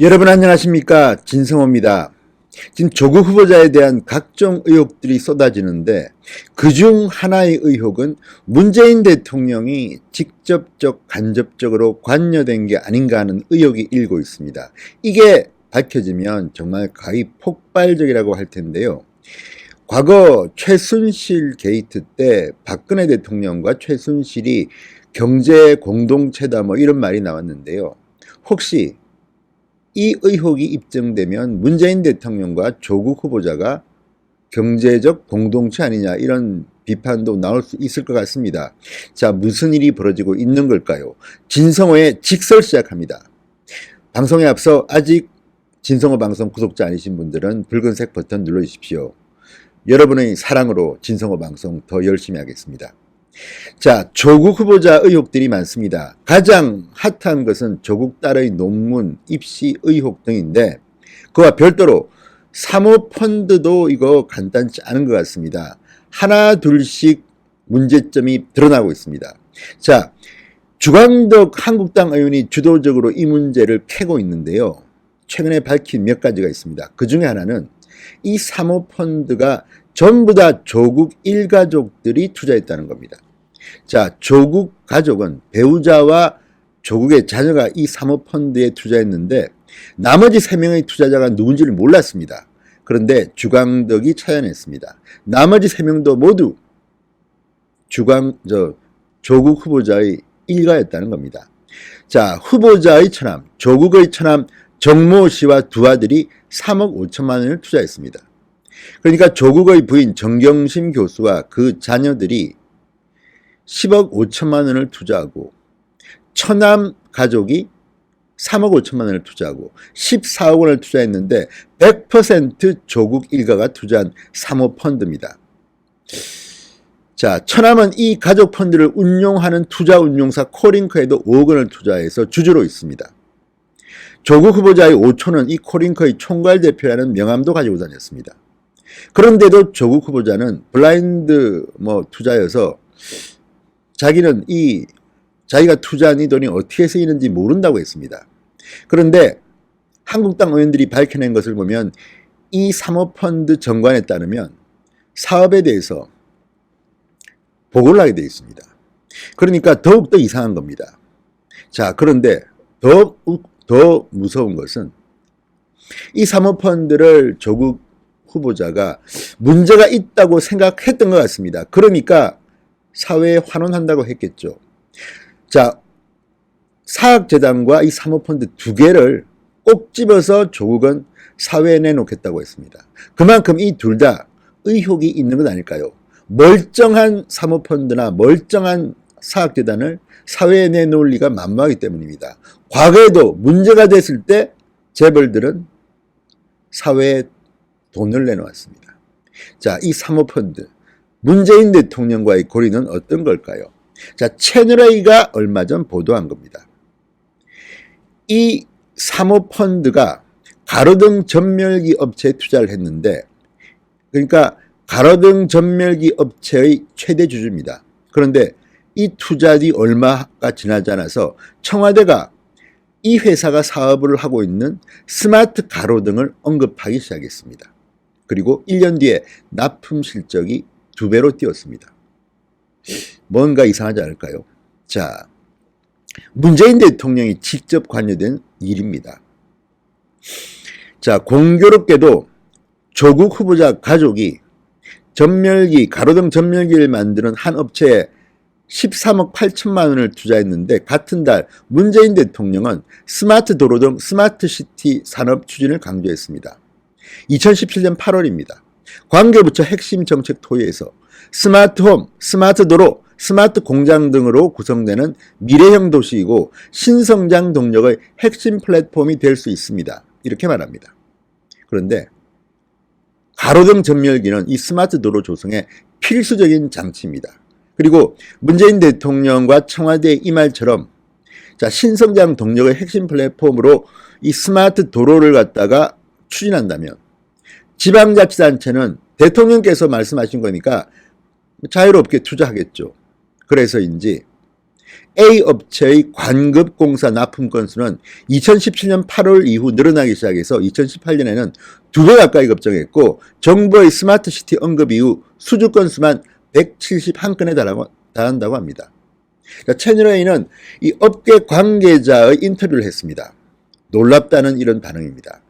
여러분 안녕하십니까, 진성호입니다. 지금 조국 후보자에 대한 각종 의혹들이 쏟아지는데 그중 하나의 의혹은 문재인 대통령이 직접적 간접적으로 관여된 게 아닌가 하는 의혹이 일고 있습니다. 이게 밝혀지면 정말 거의 폭발적이라고 할 텐데요. 과거 최순실 게이트 때 박근혜 대통령과 최순실이 경제 공동체다 이런 말이 나왔는데요. 혹시 이 의혹이 입증되면 문재인 대통령과 조국 후보자가 경제적 공동체 아니냐, 이런 비판도 나올 수 있을 것 같습니다. 자, 무슨 일이 벌어지고 있는 걸까요? 진성호의 직설 시작합니다. 방송에 앞서 아직 진성호 방송 구독자 아니신 분들은 붉은색 버튼 눌러주십시오. 여러분의 사랑으로 진성호 방송 더 열심히 하겠습니다. 자, 조국 후보자 의혹들이 많습니다. 가장 핫한 것은 조국 딸의 논문 입시 의혹 등인데, 그와 별도로 사모펀드도 이거 간단치 않은 것 같습니다. 하나 둘씩 문제점이 드러나고 있습니다. 자, 주광덕 한국당 의원이 주도적으로 이 문제를 캐고 있는데요. 최근에 밝힌 몇 가지가 있습니다. 그 중에 하나는 이 사모펀드가 전부 다 조국 일가족들이 투자했다는 겁니다. 자, 조국 가족은 배우자와 조국의 자녀가 이 사모펀드에 투자했는데 나머지 3명의 투자자가 누군지를 몰랐습니다. 그런데 주광덕이 찾아냈습니다. 나머지 3명도 모두 조국 후보자의 일가였다는 겁니다. 자, 후보자의 처남, 조국의 처남 정모 씨와 두 아들이 3억 5천만 원을 투자했습니다. 그러니까 조국의 부인 정경심 교수와 그 자녀들이 10억 5천만 원을 투자하고 처남 가족이 3억 5천만 원을 투자하고 14억 원을 투자했는데 100% 조국 일가가 투자한 사모펀드입니다. 자, 처남은 이 가족 펀드를 운용하는 투자운용사 코링크에도 5억 원을 투자해서 주주로 있습니다. 조국 후보자의 오촌은 이 코링크의 총괄 대표라는 명함도 가지고 다녔습니다. 그런데도 조국 후보자는 블라인드 투자여서 자기는 자기가 투자한 이 돈이 어떻게 쓰이는지 모른다고 했습니다. 그런데 한국당 의원들이 밝혀낸 것을 보면 이 사모펀드 정관에 따르면 사업에 대해서 보고를 하게 되어 있습니다. 그러니까 더욱더 이상한 겁니다. 자, 그런데 더 무서운 것은 이 사모펀드를 조국 후보자가 문제가 있다고 생각했던 것 같습니다. 그러니까 사회에 환원한다고 했겠죠. 자, 사학재단과 이 사모펀드 두 개를 꼭 집어서 조국은 사회에 내놓겠다고 했습니다. 그만큼 이 둘 다 의혹이 있는 것 아닐까요? 멀쩡한 사모펀드나 멀쩡한 사학재단을 사회에 내놓을 리가 만무하기 때문입니다. 과거에도 문제가 됐을 때 재벌들은 사회에 돈을 내놓았습니다. 자, 이 사모펀드, 문재인 대통령과의 고리는 어떤 걸까요? 자, 채널A가 얼마 전 보도한 겁니다. 이 사모펀드가 가로등 전멸기 업체에 투자를 했는데, 그러니까 가로등 전멸기 업체의 최대 주주입니다. 그런데 이 투자이 얼마가 지나지 않아서 청와대가 이 회사가 사업을 하고 있는 스마트 가로등을 언급하기 시작했습니다. 그리고 1년 뒤에 납품 실적이 2배로 뛰었습니다. 뭔가 이상하지 않을까요? 자, 문재인 대통령이 직접 관여된 일입니다. 자, 공교롭게도 조국 후보자 가족이 가로등 전멸기를 만드는 한 업체에 13억 8천만 원을 투자했는데 같은 달 문재인 대통령은 스마트 도로 등 스마트시티 산업 추진을 강조했습니다. 2017년 8월입니다. 관계부처 핵심 정책 토의에서 스마트홈, 스마트 도로, 스마트 공장 등으로 구성되는 미래형 도시이고 신성장 동력의 핵심 플랫폼이 될 수 있습니다. 이렇게 말합니다. 그런데 가로등 전멸기는 이 스마트 도로 조성에 필수적인 장치입니다. 그리고 문재인 대통령과 청와대의 이 말처럼, 자, 신성장 동력의 핵심 플랫폼으로 이 스마트 도로를 갖다가 추진한다면 지방자치단체는 대통령께서 말씀하신 거니까 자유롭게 투자하겠죠. 그래서인지 A 업체의 관급 공사 납품 건수는 2017년 8월 이후 늘어나기 시작해서 2018년에는 2배 가까이 급증했고 정부의 스마트시티 언급 이후 수주 건수만 171건에 달한다고 합니다. 채널A는 이 업계 관계자의 인터뷰를 했습니다. 놀랍다는 이런 반응입니다.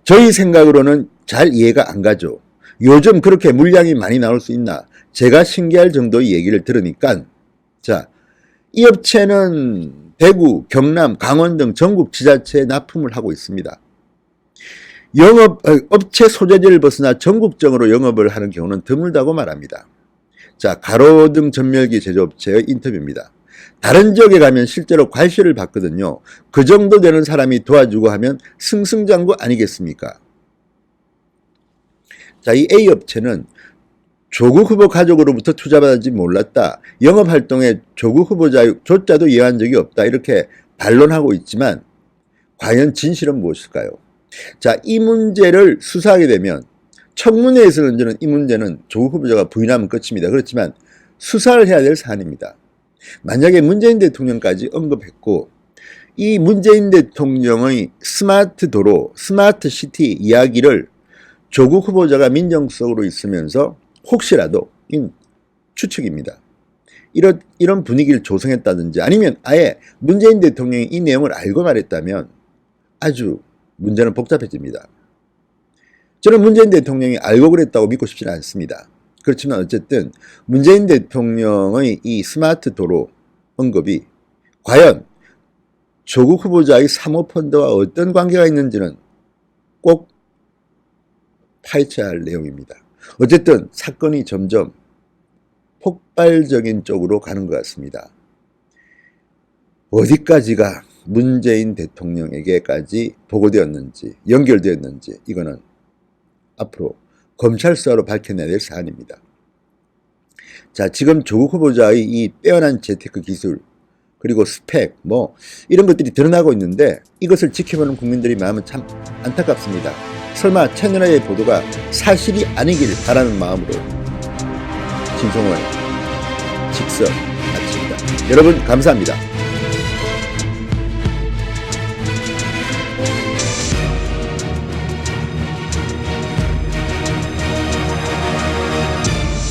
저희 생각으로는 잘 이해가 안 가죠. 요즘 그렇게 물량이 많이 나올 수 있나? 제가 신기할 정도의 얘기를 들으니까 자, 이 업체는 대구, 경남, 강원 등 전국 지자체에 납품을 하고 있습니다. 업체 소재지를 벗어나 전국적으로 영업을 하는 경우는 드물다고 말합니다. 자, 가로등 전멸기 제조업체의 인터뷰입니다. 다른 지역에 가면 실제로 괄시를 받거든요. 그 정도 되는 사람이 도와주고 하면 승승장구 아니겠습니까? 자, 이 A 업체는 조국 후보 가족으로부터 투자받은지 몰랐다. 영업활동에 조국 후보자조차도 이해한 적이 없다. 이렇게 반론하고 있지만 과연 진실은 무엇일까요? 자, 이 문제를 수사하게 되면 청문회에서는 저는 이 문제는 조국 후보자가 부인하면 끝입니다. 그렇지만 수사를 해야 될 사안입니다. 만약에 문재인 대통령까지 언급했고 이 문재인 대통령의 스마트 도로, 스마트 시티 이야기를 조국 후보자가 민정수석으로 있으면서 혹시라도 추측입니다. 이런 분위기를 조성했다든지 아니면 아예 문재인 대통령이 이 내용을 알고 말했다면 아주 문제는 복잡해집니다. 저는 문재인 대통령이 알고 그랬다고 믿고 싶지는 않습니다. 그렇지만 어쨌든 문재인 대통령의 이 스마트 도로 언급이 과연 조국 후보자의 사모펀드와 어떤 관계가 있는지는 꼭 파헤쳐야 할 내용입니다. 어쨌든 사건이 점점 폭발적인 쪽으로 가는 것 같습니다. 어디까지가 문재인 대통령에게까지 보고되었는지 연결되었는지 이거는 앞으로 검찰 수사로 밝혀내야 될 사안입니다. 자, 지금 조국 후보자의 이 빼어난 재테크 기술 그리고 스펙 이런 것들이 드러나고 있는데 이것을 지켜보는 국민들의 마음은 참 안타깝습니다. 설마 채널A의 보도가 사실이 아니길 바라는 마음으로 진성원 직설 마칩니다. 여러분 감사합니다.